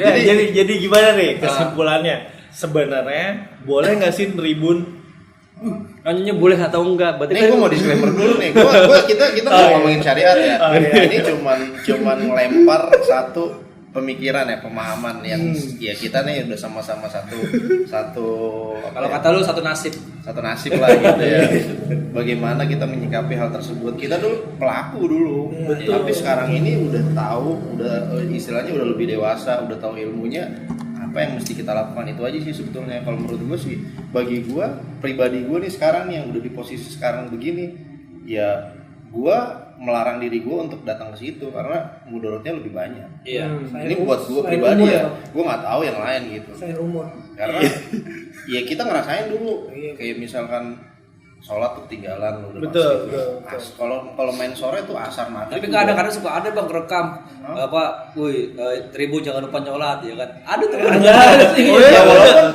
jadi gimana nih kesimpulannya? Sebenarnya boleh nggak sih neribun? Hanya boleh atau enggak? Berarti ini gue mau disclaimer dulu nih. Kita mau ngomongin syariat ya. Ini cuman ngelempar satu pemikiran ya, pemahaman yang ya kita nih udah sama-sama satu kalau kata lu satu nasib lah gitu ya. Bagaimana kita menyikapi hal tersebut? Kita dulu pelaku dulu, tapi sekarang ini udah tahu, udah istilahnya udah lebih dewasa, udah tahu ilmunya. Apa yang mesti kita lakukan, itu aja sih sebetulnya. Kalau menurut gue sih, bagi gue pribadi gue nih sekarang yang udah di posisi sekarang begini, ya gue melarang diri gue untuk datang ke situ karena mudaratnya lebih banyak. Iya. Ini buat gue pribadi ya, gue nggak tahu yang lain gitu. Saya umur. Karena ya kita ngerasain dulu, kayak misalkan sholat tuh ketinggalan lu udah masuk. Kalau main sore tuh asar mati. Tapi kadang-kadang suka ada bang rekam Tribu jangan lupa nyolat ya kan. Ada tuh.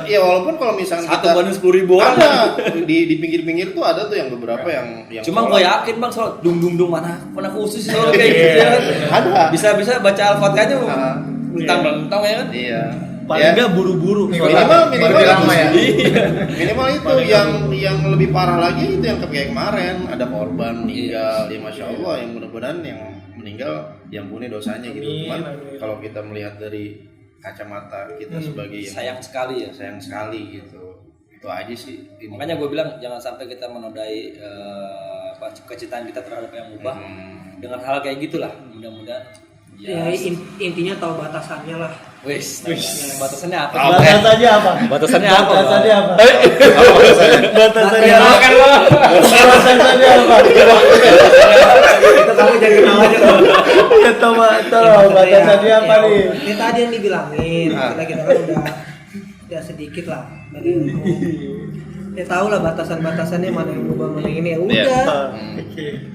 Walaupun kalau misalnya kita 1 banding 10.000 orang ada di pinggir-pinggir tuh ada tuh yang beberapa yang cuma gue yakin bang sholat dung mana khusus sholat kayak gitu ya kan. Ada. Bisa baca Al-Fatihahnya bentang ya kan. Iya. Paling enggak buru-buru minimal ya. Minimal itu yang lebih parah lagi itu yang kayak kemarin ada korban meninggal ya masya Allah, yang mudah-mudahan yang meninggal diampuni dosanya gitu. Cuman kalau kita melihat dari kacamata kita sebagai yang sayang sekali gitu, itu aja sih. Makanya gue bilang jangan sampai kita menodai kecintaan kita terhadap yang mubah dengan hal kayak gitulah. Mudah-mudahan ya intinya tahu batasannya lah. Wis. Batasannya apa? Batasannya apa? Batasannya apa? Batasannya apa? Itu kamu jangan kenal aja kalau. Ya tolong batasannya apa nih? Ini tadi yang dibilangin. Kita kan udah sedikit lah. Ya tahu lah batasannya mana yang berubah mana yang ini ya udah.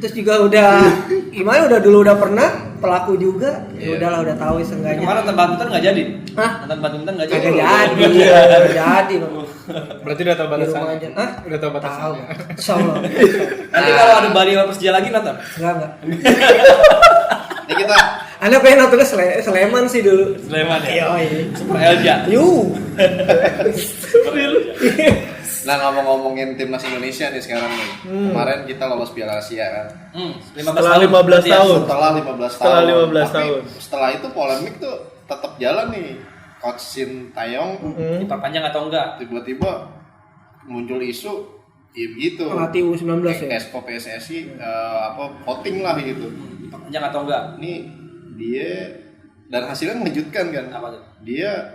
Terus juga udah gimana udah pernah pelaku juga. Ya udahlah udah tahu seenggaknya. Kemarin nonton badminton enggak jadi. Nonton badminton enggak jadi. Enggak jadi. Berarti udah tahu batasan. Udah tahu batasan. Insyaallah. Nanti kalau ada Bali sama Persija lagi nonton? Enggak. Ini kita Anda pengen nontonnya Sleman sih dulu. Sleman ya? Iya. Super Elja. Nah ngomongin timnas Indonesia nih sekarang nih. Kemarin kita lolos Piala Asia kan. 15 tahun. Setelah 15 tahun. tahun. Setelah itu polemik tuh tetap jalan nih. Coach Shin Taeyong diperpanjang atau enggak? Tiba-tiba muncul isu ya gitu. Pelatih U19 ya. Exco PSSI voting lah gitu. Diperpanjang atau enggak? Ini dia dan hasilnya mengejutkan kan. Apa tuh? Dia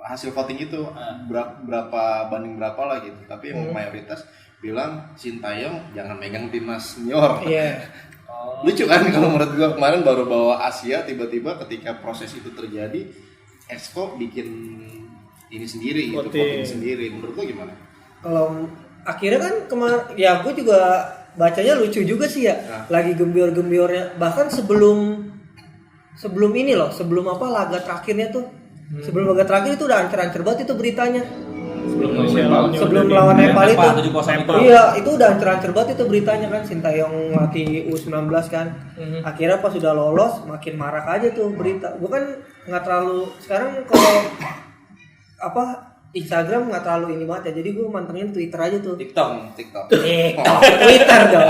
hasil voting itu berapa banding berapa lah gitu, tapi yang mayoritas bilang Shin Taeyong jangan megang timnas senior. Lucu kan kalau menurut gua, kemarin baru bawa Asia, tiba-tiba ketika proses itu terjadi Exco bikin ini sendiri gitu, voting sendiri. Menurut gua gimana? Kalau akhirnya kan kemarin ya gua juga bacanya lucu juga sih ya. Lagi gembor-gembornya bahkan sebelum ini loh, sebelum laga terakhirnya tuh. Sebelum laga terakhir itu udah ancer-ancer banget itu beritanya. Sebelum melawan Nepal itu. Iya, itu udah ancer-ancer banget itu beritanya kan. Shin Taeyong ngelatih U19 kan. Akhirnya pas sudah lolos makin marak aja tuh berita. Gue kan nggak terlalu sekarang kalau Instagram nggak terlalu ini banget ya. Jadi gue mantengin Twitter aja tuh. TikTok. Twitter dong.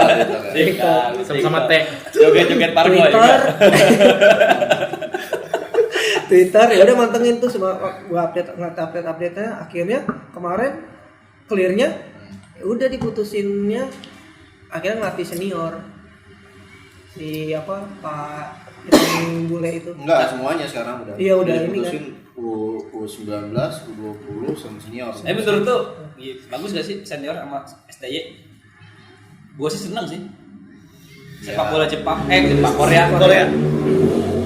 Sama-sama teh. Joget-joget pargo Twitter. Twitter ya udah mantengin tuh semua gua update-nya. Akhirnya kemarin clearnya udah diputusinnya akhirnya ngelatih senior si Pak yang bule itu. Enggak semuanya sekarang udah. Iya udah ini kan. U19, U20 sama senior. Menurut tuh bagus gak sih senior sama STY? Gua sih seneng sih. Sepak bola Jepang, Jepang Korea.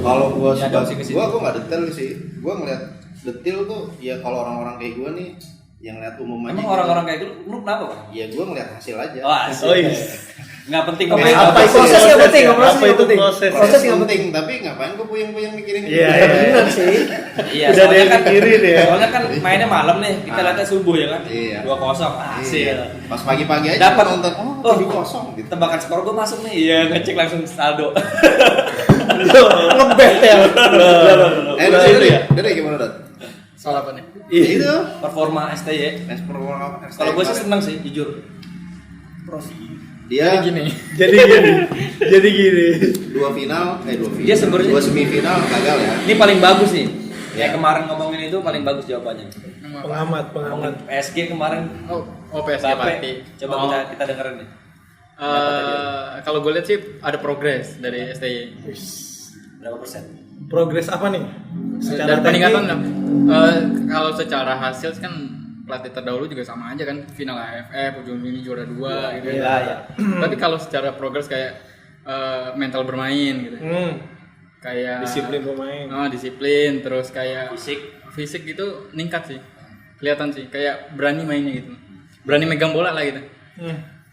Kalau gue nggak detail sih, gue ngeliat detail tuh ya kalau orang-orang kayak gue nih yang lihat umum aja. Emang orang-orang kayak lu kenapa Bang? Ya gue ngeliat hasil aja. Nggak penting proses nggak penting, proses nggak penting, tapi ngapain gue puyeng-puyeng mikirin itu? Iya benar sih. Iya, udah ada kan pikirin ya. Soalnya kan mainnya malam nih, kita lihatnya subuh ya kan. 2-0 hasil. Pas pagi-pagi aja dapat nonton 7-0 gitu. Tebakan skor gue masuk nih. Iya, ngecek langsung saldo. Ngebetel. Dari gimana, Dot? Soal apa nih? Itu Performa STY. Kalau gue sih senang sih, jujur. dia Gini. Jadi gini. dua Dia sebenarnya- dua semifinal gagal ya. Ini paling bagus nih. Ya. Kayak kemarin ngomongin itu paling bagus jawabannya. Pengamat. Ngomongin PSG kemarin. Oh PSG Mbappe. pasti. Coba Oh. kita dengerin nih. Kalau gue lihat sih ada progres dari STY. Berapa persen? Progres apa nih? Dan peningkatan kalau secara hasil kan pelatih terdahulu juga sama aja kan, final AFF, ujung ini juara 2 gitu. Iya, ya. Tapi kalau secara progres kayak mental bermain gitu. Kayak Disiplin pemain. Disiplin, terus kayak Fisik. gitu ningkat sih. Kelihatan sih kayak berani mainnya gitu. Berani megang bola lah gitu.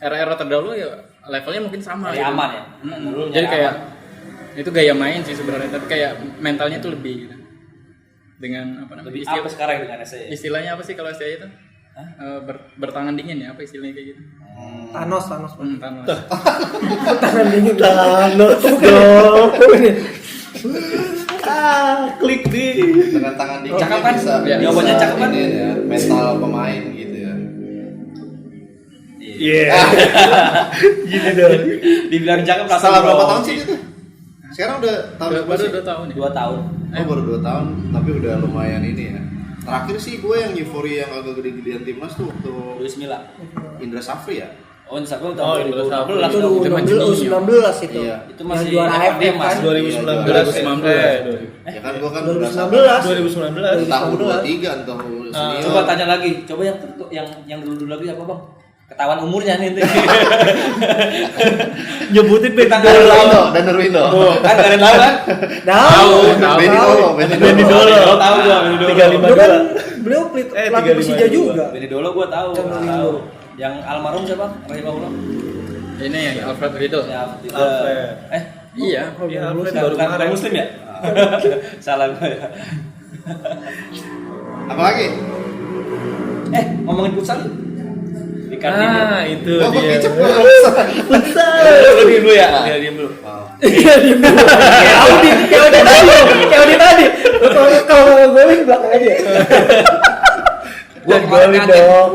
Era-era terdahulu ya levelnya mungkin sama Nyari gitu. aman ya? Dulu Jadi nyari kayak aman. itu gaya main sih sebenarnya, tapi kayak mentalnya tuh lebih gitu. Dengan apa namanya? Lebih apa sekarang dengan STY? Istilahnya apa sih kalau STY itu? Bertangan dingin ya, apa istilahnya kayak gitu? Thanos. Thanos. Tangan dingin. Thanos dong. Klik di. Dengan tangan di Cakep kan? bisa, Ya, jawabannya cakep kan? ini ya, mental pemain gitu ya. Iya. Gini dong. Dibilang cakep langsung Salah berapa bro. tahun sih itu? Sekarang udah tahun berapa Baru sih? 2 tahun ya. 2 tahun. Oh baru 2 tahun, tapi udah lumayan ini ya. Terakhir sih gue yang euforia yang agak gede-gedean timnas tuh waktu Luis Milla. Indra Safri ya. Oh, ini sampai Oh, tahun Indra 2016 Itu dong. Itu mah 2019 itu. Iya. Itu masih Yang juara AFF FA, Mas. kan? 2019. 2019. Ya kan gue kan 2019. 2019. entah U23 entah senior. Coba tanya lagi. Coba yang dulu lagi apa, Bang? Ketahuan umurnya nih. Nyebutin Kita Benny nggak Dolo. tahu. Dan Ruindo. Kan gak ada yang tahu kan? Tahu. Benny Dolo. Tahu gua Benny Dolo. 352. Dulu kan beliau pelatih 352. Persija juga. Benny Dolo gua tahu. Yang Tahu. Ringo. Yang almarhum siapa? Rahimahullah. Ini ya Alfred Riedel. Ya, Alfred. Iya. Iya, Alfred bukan baru bukan kemarin. muslim ya? Salah gua ya. Apalagi? Ngomongin futsal. Di Ah, itu Gua dia. kicep. Lu diem dulu ya? Dia diem dulu. Kayak Audi tadi. Kalau gue di belakang aja. Gua Dan kemarin golin kaget. dong.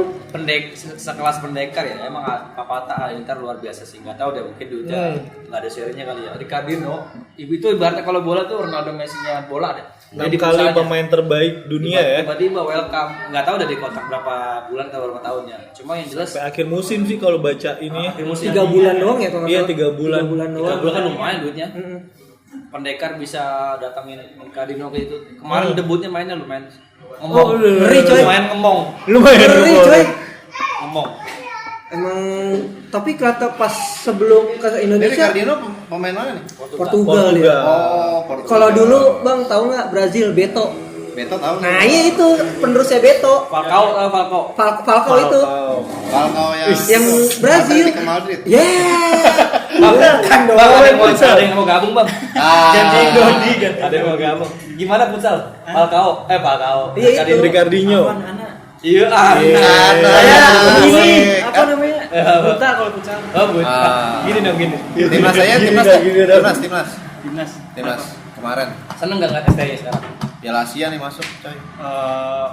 Sekelas pendekar ya, emang Papata Halilintar luar biasa sih. Nggak tahu deh, mungkin duitnya nggak ada serinya kali ya. Ricardino, itu ibaratnya kalau bola tuh Ronaldo Messi-nya bola deh. 6 Jadi kali pusatnya. pemain terbaik dunia ya. Tiba-tiba welcome. Nggak tahu udah di kontrak berapa bulan atau berapa tahunnya. Cuma yang jelas Sampai akhir musim sih kalau baca ini. akhir musim 3 bulan doang ya kalau nggak Iya, salah. 3 bulan. 3 bulan 3 doang. bulan kan lumayan duitnya. Mm-mm. Pendekar bisa datangin Ricardino kayak itu. Kemarin debutnya mainnya lumayan Oh, ngeri, coy. Lumayan ngomong. Lumayan. Ngeri, coy. Ngomong. Emang tapi kata pas sebelum ke Ini Indonesia Ricardino pemain mana nih? Portugal ya. Oh, Portugal. Kalau dulu Bang tahu nggak Brazil Beto. Beto tahu. Nah, iya itu penerusnya Beto. Falcao. Falcao itu Falcao yang Brazil. Atletico Madrid. Bukan dong. Ada yang mau gabung, Bang. Janji Dodi kan. Ada yang mau gabung. Gimana futsal? Falcao. Iya, itu. Ricardinho. Iya, Saya ini Asik. apa namanya? Buta kalau futsal. Oh, buta. Ah. Gini dong, gini. Timnas saya, timnas. Timnas kemarin. Seneng gak ngeliat STY sekarang? Piala Asia nih masuk, coy.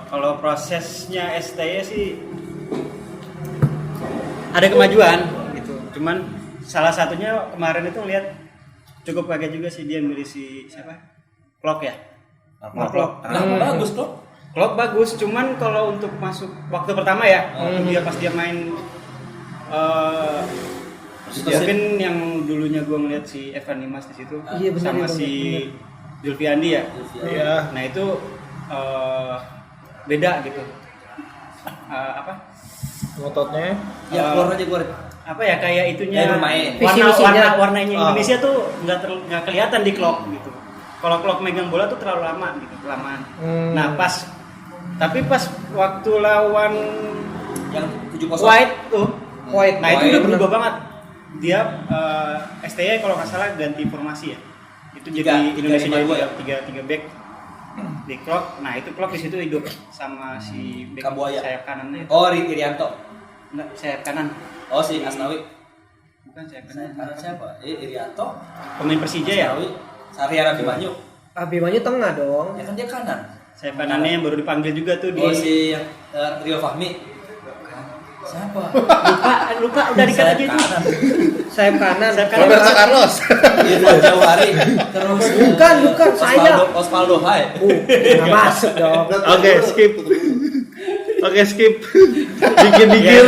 Kalau prosesnya STY sih ada kemajuan gitu. Cuman salah satunya kemarin itu lihat cukup kaget juga sih dia milih si siapa? Klopp ya. Klopp. Bagus kok. Klopp bagus, cuman kalau untuk masuk waktu pertama ya, waktu dia pas dia main mungkin yang dulunya gua ngeliat si Evan Dimas di situ Iya, benar, sama iya, si benar. Zulfiandi ya. Iya. Nah itu beda gitu. Apa? Ngototnya. Ya keluar aja keluar. Apa ya kayak itunya bermain. Visi-misinya. warnanya Ah. Indonesia tuh nggak kelihatan di Klopp gitu. Kalau Klopp megang bola tuh terlalu lama gitu, kelamaan. Nah pas waktu lawan Yang 7-0. White, nah itu White. udah berubah banget. Dia STY kalau nggak salah ganti formasi ya. Itu jadi Tiga, Indonesia tiga, lima, jadi tiga back di Klopp. Nah itu Klopp di situ hidup sama si back Kambuaya. sayap kanannya. Oh, Irianto. Enggak, sayap kanan. Oh, si Asnawi. Bukan sayap kanan. Siapa? Irianto. Pemain Persija ya? Asnawi. Sarian Abimanyu. Abimanyu tengah dong. Ya kan dia kanan. Saya kanannya yang baru dipanggil juga tuh Oh si Rio Fahmi. Siapa? lupa udah dikata gitu. Sayap kanan. Roberto Carlos. Irfan Jauhari. Terus Bukan saya. Osvaldo Hai. Nggak masuk dong. Oke, skip. Dikit-dikit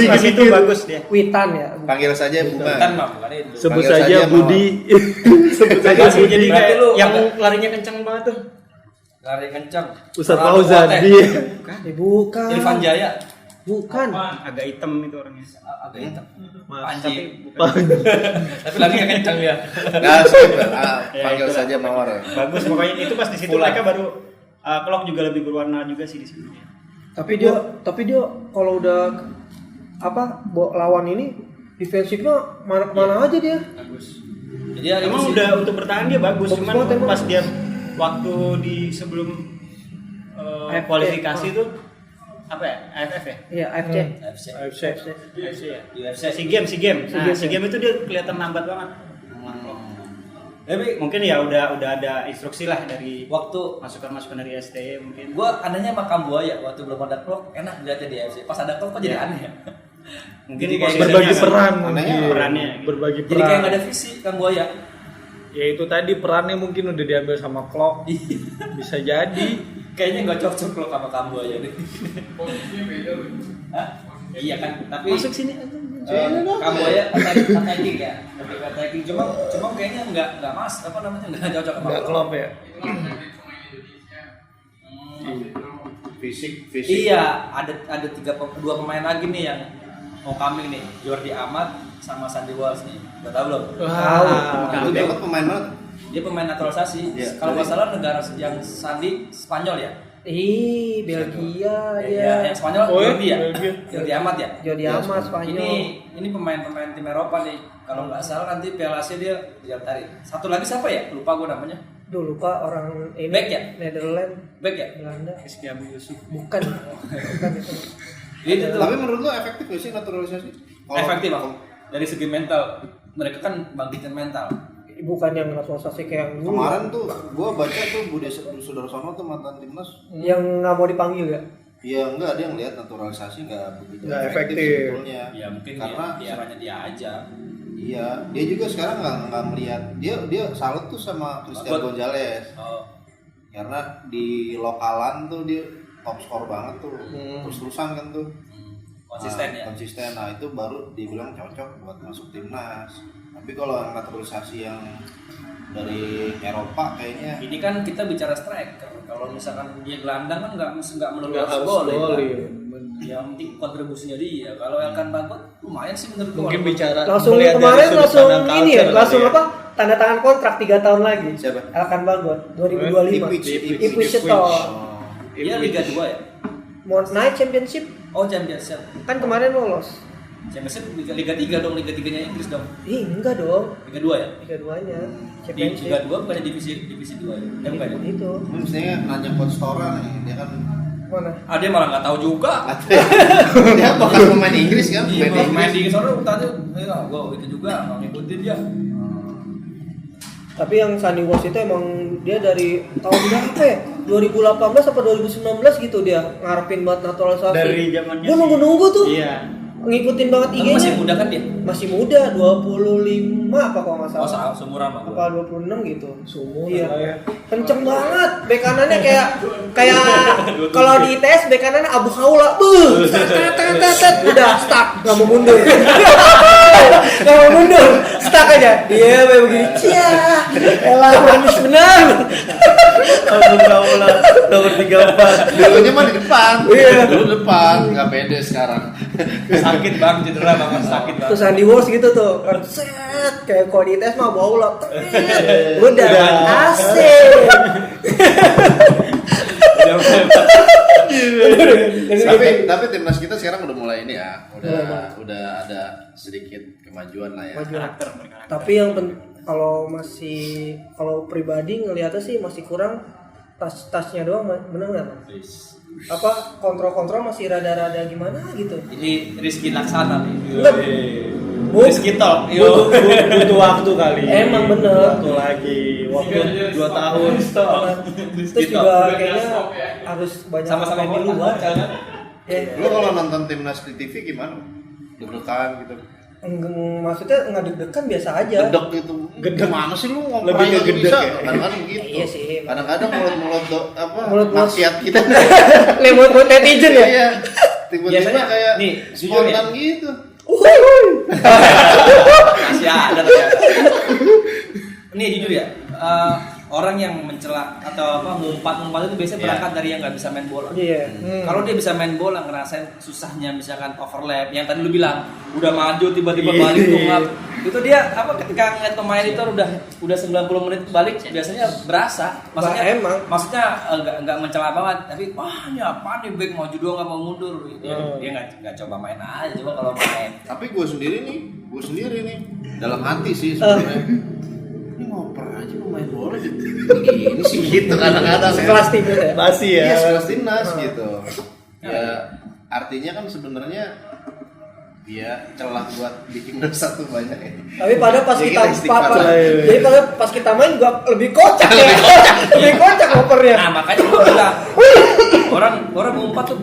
Pas itu bagus dia. Witan ya. Panggil saja bukan. Kan mah bukan itu. sebut Panggil saja saja, Budi. Sebut saja Jadi Budi. Berarti lu yang ada- larinya kencang banget tuh. Lari kencang. Ustaz Ronaldo Fauzan Kuateh. dia. Bukan. Irfan Jaya. Bukan. Agak hitam itu orangnya. Agak hitam. Tapi Panji. bukan. Tapi lagi kencang dia. Nah, skip. Panggil itulah. saja Mawar. Bagus pokoknya itu pas di situ Pulang. mereka baru Klok juga lebih berwarna juga sih di situ. Tapi dia kalau udah lawan ini defensifnya mana aja dia. Bagus. Jadi ya Emang itu sih. udah untuk bertahan dia bagus, Bagus cuman banget emang. pas dia waktu di sebelum AFC. kualifikasi itu apa ya? AFF ya? Iya, AFC. AFC. AFC ya. UFC. SEA Games. Nah, SEA Games itu dia kelihatan lambat banget. Tapi Mungkin ya udah ada instruksi lah dari waktu masukan dari STY mungkin. gua adanya makam buaya waktu belum ada Klok enak dilihatnya di AFC. Pas ada Klok kok jadi Iya. aneh ya. Mungkin Jadi kayak Berbagi posisinya peran Anehnya mungkin. perannya. Berbagi Jadi kayak nggak peran. ada visi Kang Buaya. Ya itu tadi perannya mungkin udah diambil sama Klok. Bisa jadi. Kayaknya nggak cocok Klok sama Kang Buaya deh. Hah? Iya kan, tapi Masuk sini aja. Kang Buaya attacking ya. Lebih attacking cuma kayaknya nggak nggak cocok sama Enggak Klop ya. Fisik. Iya, ada dua pemain lagi nih yang mau coming nih, Jordi Amat sama Sandy Walsh nih. Udah tahu belum? Itu dia pemain banget. Dia pemain naturalisasi. Iya. Kalau nggak salah negara yang Sandy Spanyol ya. Belgia Ya, dia. yang Spanyol Oh, ya? Jordi ya. Belgia. Jordi Amat ya. Jordi Iya, Amat Spanyol. Ini pemain-pemain tim Eropa nih. Kalau nggak salah nanti Piala Asia dia didaftarin. Satu lagi siapa ya? Lupa gue namanya. Duh lupa orang ini. Back ya? Netherlands, Back ya? Belanda. Rizky Abu Yusuf. Bukan itu. Itu tuh. Tapi menurut lo efektif gak sih naturalisasi? Efektif Bang. Dari segi mental. Mereka kan bangkitin mental. Bukan yang naturalisasi kayak yang dulu. Kemarin tuh gua baca tuh Budi Sudarsono tuh mantan timnas. Yang nggak mau dipanggil ya. Iya enggak, dia ngelihat naturalisasi enggak begitu Nggak efektif efektif. sebetulnya. Ya mungkin karena di eranya dia aja. iya, dia juga sekarang nggak melihat dia salut tuh sama Christian Bagus. Gonzalez. Oh. Karena di lokalan tuh dia top skor banget tuh. Terus-terusan kan tuh. Konsisten ya. Konsisten. Nah, itu baru dibilang cocok buat masuk timnas. Tapi kalau yang naturalisasi yang dari Eropa kayaknya Ini kan kita bicara striker. Kalau misalkan dia gelandang kan nggak melulu Nggak harus gol, gol, kan? iya. Yang penting kontribusinya dia. Kalau Elkan Bagot lumayan sih menurut gua. Mungkin bicara Langsung melihat dari kemarin sudut langsung pandang ini ya, culture langsung kali ya. apa? Tanda tangan kontrak 3 tahun lagi. Siapa? Elkan Bagot 2025. Ipswich Town. Oh. Dia Liga 2 ya. Mau naik championship Oh Championship. kan kemarin lolos. Championship Liga 3 dong, Liga 3-nya Inggris dong. Enggak dong. Liga 2 ya. Liga 2-nya Di championship. Liga 2 bukannya divisi 2 ya? Ya bukan ya? Itu. Ini mestinya nanya coach Tora nih, dia kan Mana? Ah dia malah nggak tahu juga. dia bukan pemain Inggris kan, Iya, pemain main Inggris. di sana tanya, gua itu juga nggak ngikutin dia. Tapi yang Sandy Walsh itu emang dia dari tahun berapa ya? 2018 atau 2019 gitu dia ngarepin buat naturalisasi. Dari zamannya Gua si- nunggu-nunggu tuh. Iya. Ngikutin banget Kan IG-nya. masih muda kan dia? Masih muda, 25 apa kalau nggak Oh salah. seumuran sama gua. Apa 26 gitu. Sumur Iya. lah ya. Kenceng banget. Bek kanannya kayak kalau di ITS bek kanannya Abu Khawla. Tet. Udah stuck, nggak mau mundur. Nggak mau mundur. Stuck aja. Dia kayak begini. Cia. Elah manis benar. Abu Khawla nomor 34. Dulunya mah di depan. Iya. Dulu depan, nggak pede sekarang. Sakit bang, cedera banget sakit bang. Terus Sandy Walsh gitu tuh. Kan set kayak kalau di ITS mah Abu Khawla. Tet. Udah asik. tapi timnas kita sekarang udah mulai ini ya, udah ada sedikit kemajuan lah ya. Tapi yang kalau pribadi ngelihatnya sih masih kurang tas-tasnya doang, bener nggak? Apa kontrol masih rada-rada gimana gitu? Ini Rizky Laksana nih. Enggak. Rizky Talk. butuh waktu kali. Emang bener. Waktu lagi, waktu 2 tahun. Terus juga kayaknya harus banyak Sama-sama main di luar. jangan. Ya, Lu kalau nonton timnas di TV gimana? Deg-degan gitu. maksudnya nggak deg-degan biasa aja. Gedek gitu. Gimana sih lu ngomong Lebih ke gedek bisa? ya? Kadang-kadang gitu. Iya sih. Kadang-kadang mulut-mulut Mulut-mulut. maksiat kita. Lemot buat netizen ya. Iya. Tiba-tiba Biasanya, kayak nih, jujur ya. spontan gitu. Masih ada ternyata. Nih jujur ya, orang yang mencela atau ngumpat itu biasanya berangkat dari yang nggak bisa main bola. Iya. Kalau dia bisa main bola, ngerasain susahnya misalkan overlap, yang tadi lu bilang udah maju tiba-tiba balik tunggal, itu dia ketika ngeliat pemain itu udah 90 menit balik biasanya berasa. Maksudnya nggak mencela banget, tapi ini apa nih back maju doang nggak mau mundur. Dia nggak coba main aja, coba kalau main. Tapi gue sendiri nih dalam hati sih sebenarnya. Ini ngoper aja pemain bola gitu. Ini sih gitu kadang-kadang. Sekelas timnas ya. Masih ya. Iya, sekelas timnas gitu. Ya artinya kan sebenarnya dia celah buat bikin dosa tuh banyak ya. Tapi pada pas Ya, kita kita istighfar. jadi pada pas kita main juga lebih kocak ya. Lebih kocak opernya. Nah makanya gue bilang orang ngumpat tuh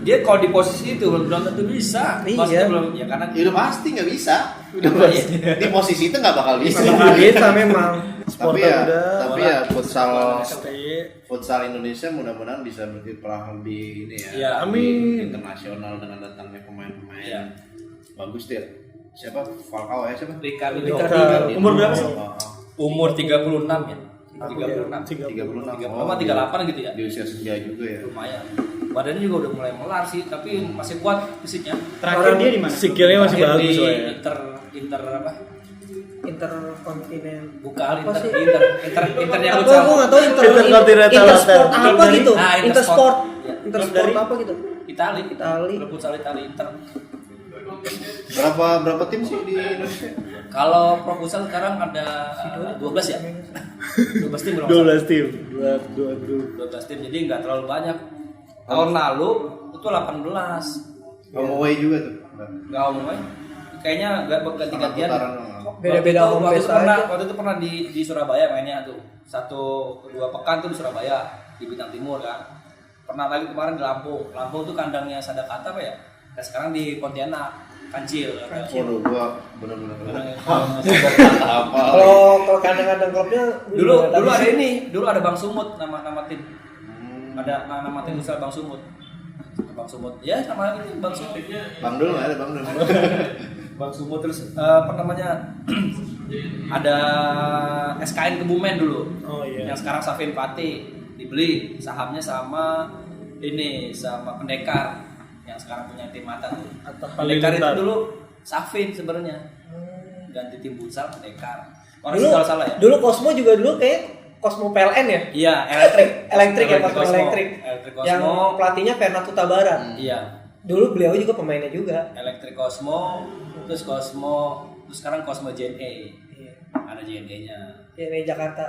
dia kalau di posisi itu belum tentu bisa. Iya. Maksudnya belum ya karena Ya udah pasti nggak bisa. Udah pasti. Di posisi itu nggak bakal bisa. Nggak bisa memang. Tapi ya Pasti. futsal Indonesia mudah-mudahan bisa berkiprah lebih ini ya. Ya, lebih internasional dengan datangnya pemain-pemain Ya. bagus deh. Siapa? Falcao ya siapa? Ricardo Umur berapa sih? umur 36 ya. 36. 36. Apa 38 gitu ya? Di usia senja juga ya. Lumayan. Badannya juga udah mulai melar sih, tapi masih kuat fisiknya. Terakhir dia di mana? Skillnya masih Terakhir bagus di soalnya. Inter apa? Interkontinen. Bukan Apa sih? Inter yang Apa gue nggak tahu Intercontinental Intersport Hotel. apa gitu? Ah, Intersport. Ya. Intersport apa gitu? Itali. Itali. Klub futsal Itali Inter. Berapa tim sih di Indonesia? Kalau pro futsal sekarang ada 12 ya? 12 tim belum salah. 12 tim. 2 12 tim jadi nggak terlalu banyak. Tahun lalu itu 18. Home away juga tuh. Nggak umumnya. Kayaknya nggak ganti-gantian. Beda-beda home base aja. Waktu itu pernah di Surabaya mainnya tuh. 1-2 pekan tuh di Surabaya di Bintang Timur kan. Pernah lagi kemarin di Lampung. Lampung tuh kandangnya Sadakata apa ya? Nah, sekarang di Pontianak, Kancil. Waduh, gua bener-bener apa? Kalau kadang-kadang klubnya Dulu ada Bang Sumut nama tim. Ada nama tim besar Bang Sumut. Bang Sumut. Ya, nama itu Bang Sumut. Bang Dul nggak ada Bang Dul. Bang Sumut terus apa namanya? Ada SKN Kebumen dulu. Oh iya. Yang sekarang Safin Pati dibeli sahamnya sama Pendekar yang sekarang punya tim mata tuh. Pendekar itu dulu Safin sebenarnya. Ganti tim futsal Pendekar. Orang dulu salah ya? Dulu Cosmo juga dulu kayak Cosmo PLN ya? Iya, Elektrik ya, Cosmo Cosmo. elektrik. Cosmo. Yang pelatihnya Fernando Tabaran. Iya. Dulu beliau juga pemainnya juga. Elektrik Cosmo, terus sekarang Cosmo JNE. Iya. Ada JNE-nya. Ini Jakarta.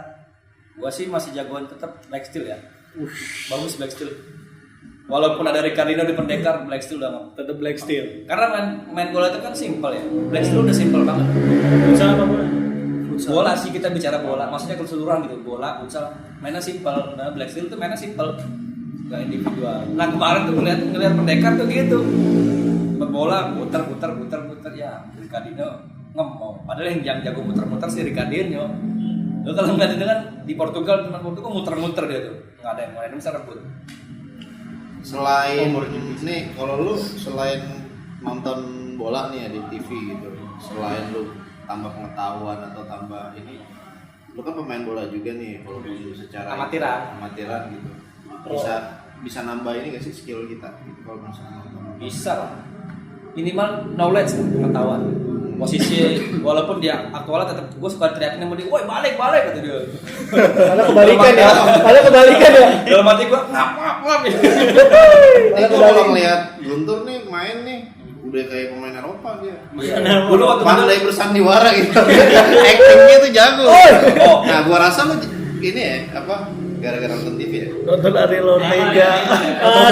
Gua sih masih jagoan tetap Black Steel ya. Bagus Black Steel. Walaupun ada Ricardino di Pendekar, Black Steel udah mau. Tetap Black Steel. Karena main bola itu kan simpel ya. Black Steel udah simpel banget. Futsal apa bola? Bola sih kita bicara bola, maksudnya keseluruhan gitu. Bola, futsal, mainnya simpel. Nah, Black Steel itu mainnya simpel. Gak individual. Nah, kemarin tuh ngeliat Pendekar tuh gitu. Berbola putar ya. Ricardino ngemong. Padahal yang jago muter-muter sih Ricardino. Lo kalau ngeliat itu kan di Portugal muter-muter dia tuh. Nggak ada yang bisa rebut. Selain nih, kalau lu selain nonton bola nih ya di TV gitu, selain lu tambah pengetahuan atau tambah ini, lu kan pemain bola juga nih, kalau lu secara amatiran gitu, bisa nambah ini gak sih skill kita gitu kalau misalnya nonton? Bisa lah. Minimal knowledge pengetahuan. Posisi walaupun dia aktualnya tetap gue suka teriakin sama dia, woi balik kata dia. Karena kebalikan ya. Dalam hati gue ngap. Ini gue kalau ngeliat Guntur nih main nih, udah kayak pemain Eropa dia. Dulu waktu pandai bersandiwara gitu. Actingnya tuh jago. Nah, gua rasa lu ini ya apa gara-gara nonton TV ya? Nonton Ariel Ortega.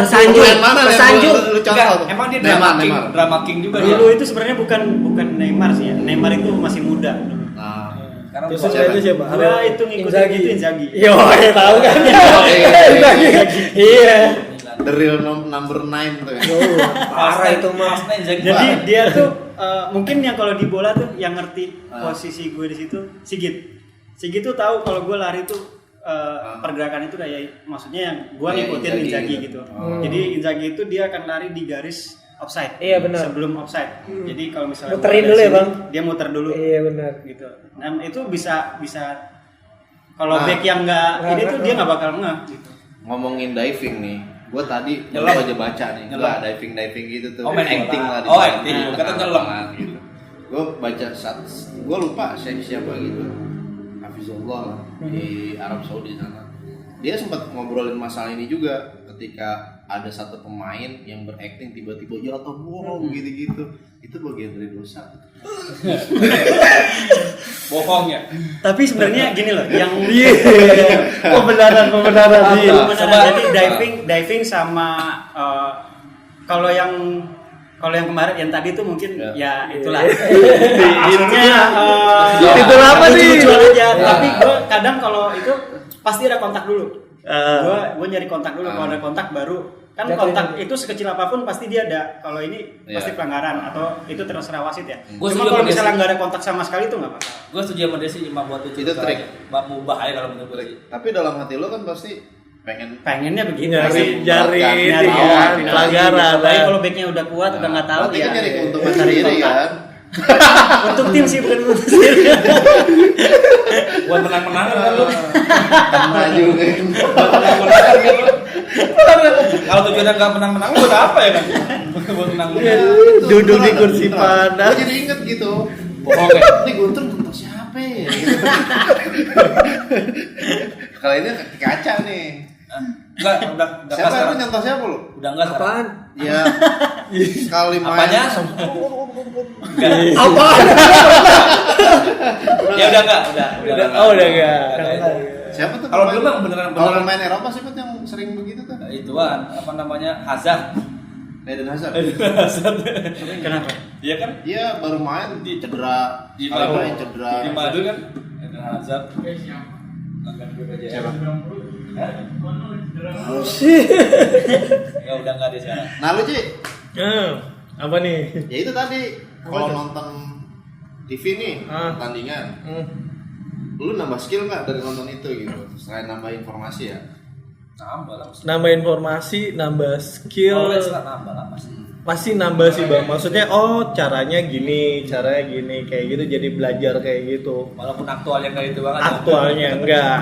Sanjung, Yang mana yang Sanjung. lu contoh Enggak, tuh? emang dia Neymar. drama king juga dia. Dulu itu sebenarnya bukan Neymar sih ya. Neymar itu masih muda. Nah, Sekarang Terus gua- yang itu siapa? Gua itu ngikutin itu Inzaghi. Yo, ya tahu kan. Iya. the real number 9 tuh ya. Parah itu mah. Pas Inzaghi Jadi parah. dia tuh mungkin yang kalau di bola tuh yang ngerti posisi gue di situ Sigit tuh tahu kalau gue lari tuh pergerakan itu kayak maksudnya yang gue Kayak ngikutin Inzaghi Inzaghi gitu. gitu. Jadi Inzaghi itu dia akan lari di garis offside. Iya, benar. Sebelum offside. Jadi kalau misalnya Muterin gua dulu dari ya, Bang? sini, dia muter dulu. Iya benar. Gitu. Nah itu bisa kalau Nah. back yang nggak ini Nggak, tuh dia nggak bakal ngeh gitu. Ngomongin diving nih, gue tadi Nyelam. baru aja baca nih, Nyelam. nggak diving gitu tuh, Oh, main acting bola. lah di Oh, dalam acting. tengah Kata nyelam. lapangan gitu. Gue baca gue lupa siapa gitu, Hafizullah lah di Arab Saudi sana. Dia sempat ngobrolin masalah ini juga ketika ada satu pemain yang berakting tiba-tiba jatuh gitu-gitu, itu bagian dari dosa. Bohong ya. Tapi sebenarnya gini loh, yang Pembenaran. Benar, Coba. jadi diving sama kalau yang kemarin yang tadi tuh mungkin ya itulah. Maksudnya Itulah apa sih? lucu-lucuan aja. Tapi gue kadang kalau itu pasti ada kontak dulu. Gue nyari kontak dulu. Kalau ada kontak baru kan Jatuhin kontak dulu. itu sekecil apapun pasti dia ada. Kalau ini pasti Iya. pelanggaran atau itu terserah wasit ya. Gua Cuma setuju kalau sama misalnya Desi. nggak ada kontak sama sekali itu nggak apa-apa. Gue setuju sama Desi cuma buat Itu trik. Mau bahaya kalau menurut gue lagi. Tapi dalam hati lo kan pasti pengen Pengennya begitu. Nyari Nyari itu tahu, kan, nyari. pelanggaran. Tapi kalau backnya udah kuat udah nggak tahu berarti ya. kan nyari keuntungan cari sendiri kontak. kan. Untuk tim sih bukan untuk sendiri. Buat menang-menangan kan lu. Karena juga. Buat menang-menangan kan lu. Kalau tujuannya nggak menang-menang buat apa ya kan? Buat menang-menang. Duduk di kursi panas. Gue jadi inget gitu. Bohong ya. Ini Guntur nonton siapa ya? Gitu. Kalau ini kaca nih. Enggak, udah Siapa sekarang. lu nyontoh siapa lu? Udah enggak sekarang. Apaan? Ya sekali main. Apanya? Apaan? Ya udah enggak, udah. Oh, udah enggak. Siapa tuh? Kalau pemain? dulu mah beneran Kalau beneran. pemain Eropa siapa tuh yang sering begitu tuh? Ituan, apa namanya? Hazard. Eden Hazard. Hazard. Kenapa? Iya kan? Iya baru main di cedera. Di Sekali Madrid. main cedera. Di Madrid kan? Eden Hazard. Siapa? Ya udah enggak ada sekarang. Nah lu Ci, Apa nih? ya itu tadi kalau nonton TV nih pertandingan, lu nambah skill nggak dari nonton itu gitu? Selain nambah informasi ya? Nambah lah. Nambah informasi, nambah skill. Knowledge lah nambah lah pasti. Pasti nambah sih bang, maksudnya caranya gini kayak gitu, jadi belajar kayak gitu. Walaupun aktualnya kayak itu banget. Aktualnya enggak,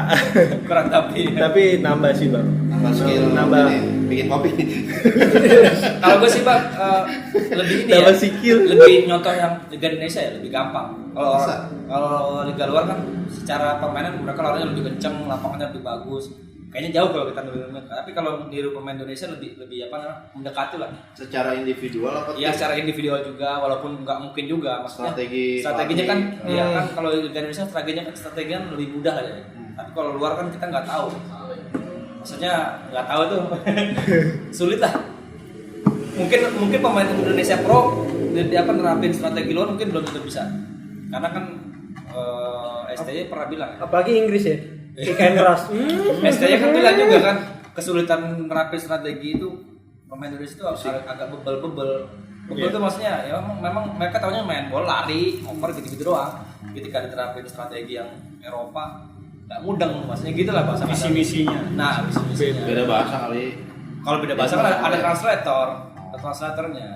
Kurang tapi nambah sih bang. Nambah skill, Nambah. ini, bikin kopi. Kalau gue sih bang lebih ini Nambah ya, skill. lebih nyontoh yang Liga Indonesia ya lebih gampang. Kalau Masa? kalau Liga luar kan secara permainan mereka larinya lebih kenceng, lapangannya lebih bagus. Kayaknya jauh kalau kita niru. Tapi kalau niru pemain Indonesia lebih apa namanya mendekati lah. Secara individual apa? Iya secara individual juga, walaupun nggak mungkin juga. Maksudnya strateginya kan, pelatih. iya kan kalau Liga Indonesia strateginya lebih mudah aja. Tapi kalau luar kan kita nggak tahu. Maksudnya nggak tahu tuh sulit lah. Mungkin pemain Indonesia pro nerapin strategi luar mungkin belum tentu bisa. Karena kan STY pernah bilang. Apalagi Inggris ya. Kick and rush. STY kan bilang juga kan kesulitan nerapin strategi itu pemain Indonesia itu agak bebel. Bebel itu maksudnya ya memang mereka tahunya main bola, lari, over gitu-gitu doang. Ketika diterapin strategi yang Eropa nggak mudeng, maksudnya gitulah bahasa Misi-misinya. Nah, misi-misinya. Beda bahasa kali. Kalau beda bahasa kan ada translatornya.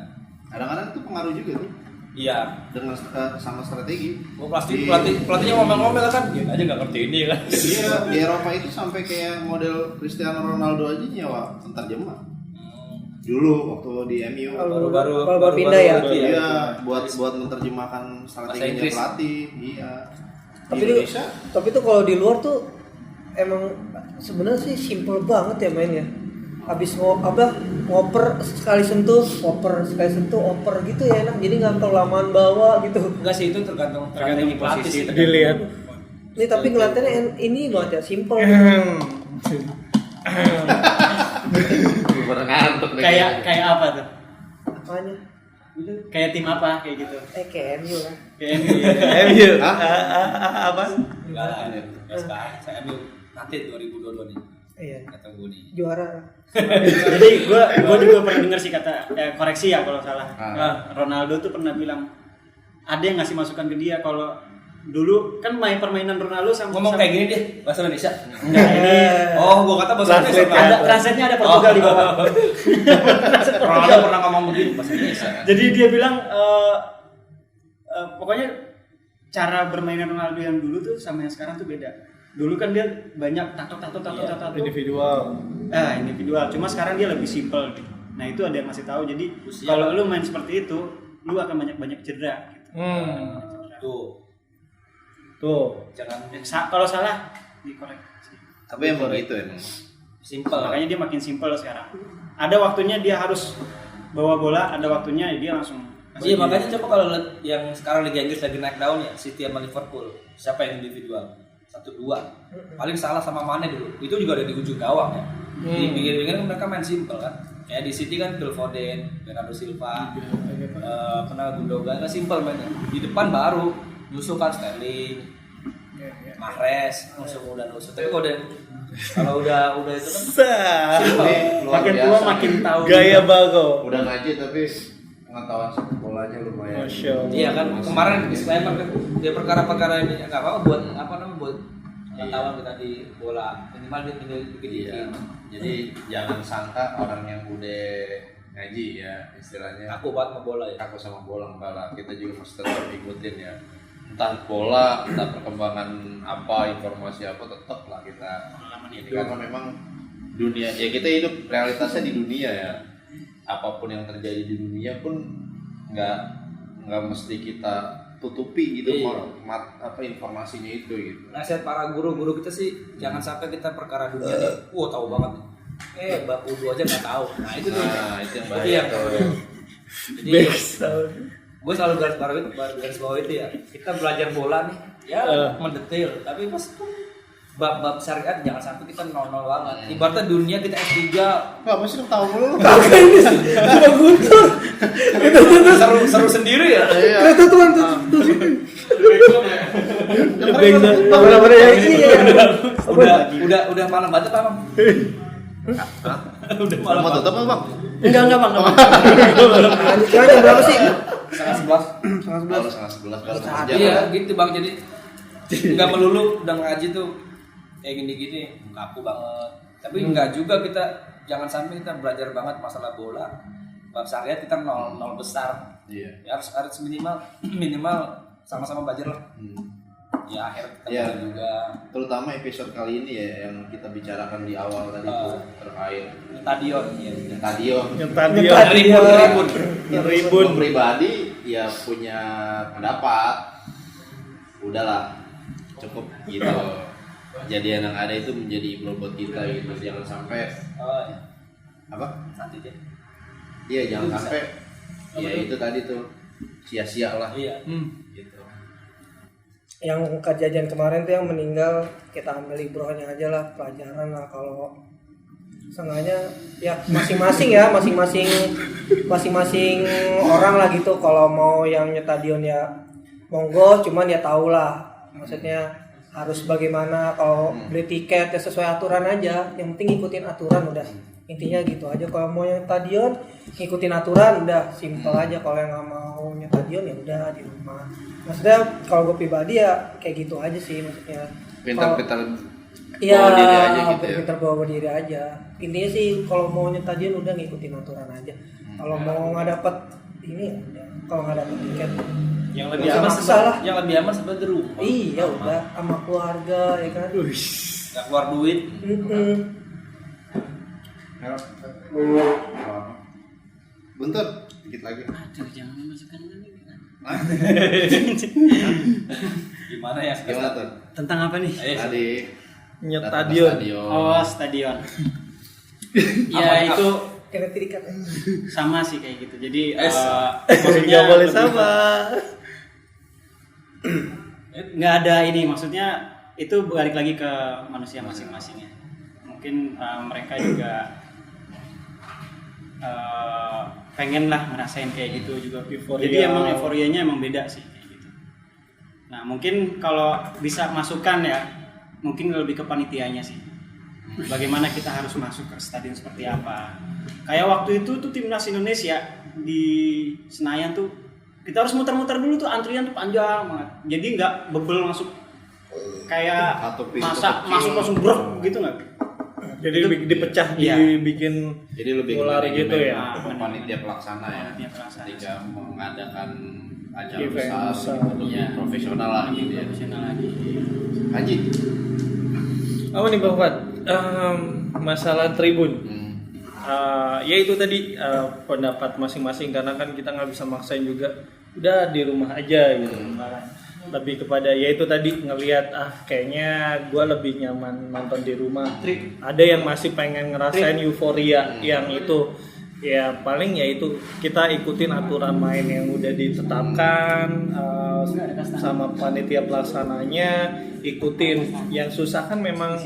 Kadang-kadang itu pengaruh juga tuh Iya. dengan sama strategi. Oh, pelatihnya ngomel-ngomel kan, dia aja nggak ngerti ini kan. Iya, di Eropa itu sampai kayak model Cristiano Ronaldo aja nyewa penterjemah. Dulu waktu di MU. Baru pindah ya. Iya, buat menerjemahkan strateginya Inggris. pelatih. Iya. Di Tapi Indonesia tuh kalau di luar tuh emang sebenarnya sih simple banget ya mainnya. Habis ngoper sekali sentuh, oper sekali sentuh, oper gitu ya enak. Jadi nggak terlalu lamaan bawa gitu. Enggak sih itu tergantung strategi pelatih sih. Dilihat. Ini tapi ngeliatannya ini banget ya, simple. Baru ngantuk nih. Kayak apa tuh? Apanya? Kayak tim apa kayak gitu? Kayak MU lah. Kayak MU ya. MU. Apa? Enggak lah, ya sekarang saya ambil nanti 2022 nih. Iya. Kata gue nih. Juara. Jadi gua juga pernah dengar sih kata koreksi ya kalau salah. Ah. Ronaldo tuh pernah bilang ada yang ngasih masukan ke dia kalau dulu kan main permainan Ronaldo sama Ngomong kayak gini deh, bahasa Indonesia. Enggak, ini Oh, gua kata bahasa Indonesia. ada translate-nya ada Portugal di bawah. Ronaldo pernah ngomong begini bahasa Indonesia. Jadi dia bilang pokoknya cara bermain Ronaldo yang dulu tuh sama yang sekarang tuh beda. Dulu kan dia banyak tato. Individual. Individual. Cuma sekarang dia lebih simple gitu. Nah, itu ada yang masih tahu. Jadi Usia. kalau lu main seperti itu, lu akan banyak cedera gitu. Tuh, Tuh. jangan Kalau salah dikoreksi. Tapi emang gitu emang. simple. Makanya dia makin simple sekarang. Ada waktunya dia harus bawa bola, ada waktunya dia langsung. Iya, makanya coba kalau lihat yang sekarang Liga Inggris lagi naik daun ya, City sama Liverpool. Siapa yang individual? 1-2. Paling salah sama Mane dulu. Itu juga ada di ujung gawang ya. Di pinggir-pinggir kan mereka main simple kan. Kayak di City kan Phil Foden, Bernardo Silva, Gundogan kan simple mainnya. Di depan baru musuh kan Sterling, Mahrez, musuh muda musuh. Tapi kalau udah itu kan simple. Luar Makin tua biasa. makin tahu. Gaya bago. Udah ngaji tapi pengetahuan sepak bolanya lumayan. Masya Allah. Iya kan kemarin disclaimer kan dia perkara-perkara ini nggak apa-apa buat buat pengetahuan kita di bola minimal dia tinggal dikit. Iya. Jadi jangan sangka orang yang udah ngaji ya istilahnya Aku buat sama bola ya. aku sama bola enggak lah, kita juga mesti tetap ikutin ya, entah bola, entah perkembangan apa, informasi apa, tetap lah kita ini karena memang dunia ya, kita hidup realitasnya di dunia ya, apapun yang terjadi di dunia pun nggak mesti kita tutupi gitu. Iya. Informasinya itu gitu. Nasihat para guru-guru kita sih jangan sampai kita perkara dunia nih, tahu banget. Bab wudu aja nggak tahu. Nah itu tuh. Nah itu yang Itu bahaya yang- tuh. Jadi Backsound. gue selalu garis bawah itu ya. Kita belajar bola nih, ya mendetail. Tapi pas bab syariat jangan sampai kita nol banget. Ibaratnya dunia kita S3 Nggak pasti tahu mulu. seru sendiri ya. Kereta tuan tuh. Apa ya? Udah malam banget Pak Bang. Udah malam. Mau tutup apa bang? Enggak bang. Lanjut jam berapa sih? 11:30. Kalau 11:30 kalau kerja. Iya gitu Bang, jadi nggak melulu udah ngaji tuh kayak gini-gini kaku banget. Tapi enggak juga, kita jangan sampai kita belajar banget masalah bola. Bab syariat kita nol besar. Iya. Ya, harus minimal sama-sama belajar lah. Ya akhir kita Iya. belajar juga. Terutama episode kali ini ya yang kita bicarakan di awal tadi tuh terkait Stadion ya. stadion. Yang tadi Ribun. Ribun. Pribadi ya punya pendapat. Udahlah cukup gitu. Kejadian yang ada itu menjadi ibro buat kita gitu. Jangan sampai apa? Nanti deh. Iya jangan Bisa. sampai ya itu tadi tuh sia-sia lah. Iya. Gitu. Yang kejadian kemarin tuh yang meninggal kita ambil ibrohnya aja lah, pelajaran lah. Kalau sengaja ya masing-masing orang lah gitu. Kalau mau yang nyetadion ya monggo, cuman ya tau lah maksudnya harus bagaimana. Kalau beli tiket ya sesuai aturan aja, yang penting ikutin aturan udah, intinya gitu aja. Kalau mau yang stadion ngikutin aturan udah simple aja. Kalau yang nggak mau nyetadion ya udah di rumah. Maksudnya kalau gue pribadi ya kayak gitu aja sih maksudnya. Pintar-pintar Iya, bawa diri aja gitu ya. pintar bawa diri aja. Intinya sih kalau mau nyetadion udah ngikutin aturan aja. Kalau mau nggak dapet ini ya udah. Kalau nggak dapet tiket Yang lebih aman sebe- yang lebih aman sebenarnya di rumah. iya udah sama keluarga ya kan. Nggak keluar duit. Bentar, dikit lagi. Aduh, jangan masukkan lagi. Gimana ya Gimana tuh? Tentang apa nih? Tadi Nyetadion. Oh, stadion. Apa- Ya itu Kena tirikat. sama sih kayak gitu. Jadi Nggak boleh lebih sama. nggak ada ini, maksudnya itu balik lagi ke manusia masing-masing ya. Mungkin mereka juga pengen lah ngerasain kayak gitu juga. Euforia. Jadi emang euforianya emang beda sih kayak gitu. Nah mungkin kalau bisa masukan ya, mungkin lebih ke panitianya sih. Bagaimana kita harus masuk ke stadion seperti apa? Kayak waktu itu tuh timnas Indonesia di Senayan tuh kita harus muter-muter dulu tuh, antrian tuh panjang banget. Jadi nggak bebel masuk kayak Atau pintu masa kecil. masuk langsung brok gitu nggak? Jadi Itu- dipecah, iya. dibikin Jadi lebih ular ke gitu ya. Nah, panitia pelaksana ya. Panitia pelaksana. Ketika mengadakan acara Event besar, besar. gitu, lebih Iya. profesional lah gitu ya. Profesional lagi. Haji. Apa nih Bang Fat? Masalah tribun. Ya itu tadi pendapat masing-masing, karena kan kita nggak bisa maksain juga. Udah di rumah aja gitu. Lebih kepada ya itu tadi ngelihat kayaknya gue lebih nyaman nonton di rumah. Ada yang masih pengen ngerasain euforia yang itu. Ya paling ya itu kita ikutin aturan main yang udah ditetapkan sama panitia pelaksananya, ikutin. Yang susah kan memang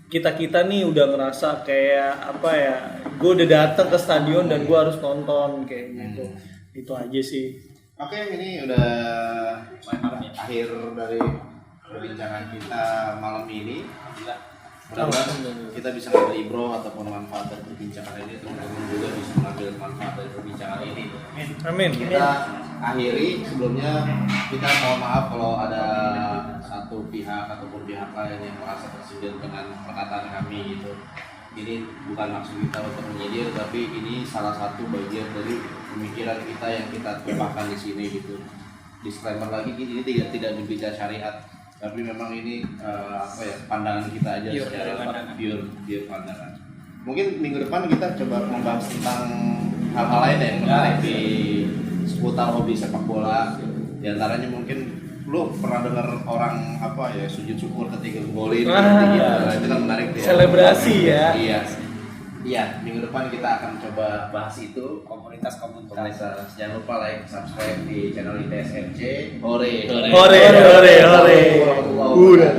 kita nih udah ngerasa kayak apa ya, gue udah datang ke stadion dan gue harus nonton kayak gitu. Itu aja sih. Oke, ini udah akhir dari perbincangan kita malam ini. Mudah-mudahan kita bisa ngambil ibro ataupun manfaat dari perbincangan ini, teman-teman juga bisa mengambil manfaat dari perbincangan ini. Amin. Kita akhiri, sebelumnya kita mohon maaf kalau ada satu pihak ataupun pihak lain yang merasa tersindir dengan perkataan kami gitu. Ini bukan maksud kita untuk menyindir, tapi ini salah satu bagian dari pemikiran kita yang kita tumpahkan di sini gitu. Disclaimer lagi, ini tidak berbicara syariat, tapi memang ini pandangan kita aja Pure secara dari pandangan. pure pandangan. Mungkin minggu depan kita coba membahas tentang hal-hal lain yang menarik di seputar hobi sepak bola. Di antaranya mungkin lu pernah dengar orang sujud syukur ketika golin gitu. Itu kan menarik ya. Selebrasi ya. Iya, minggu depan kita akan coba bahas itu. Komunitas. Jangan lupa like, subscribe di channel ITSMC. Hore. Hore. Udah.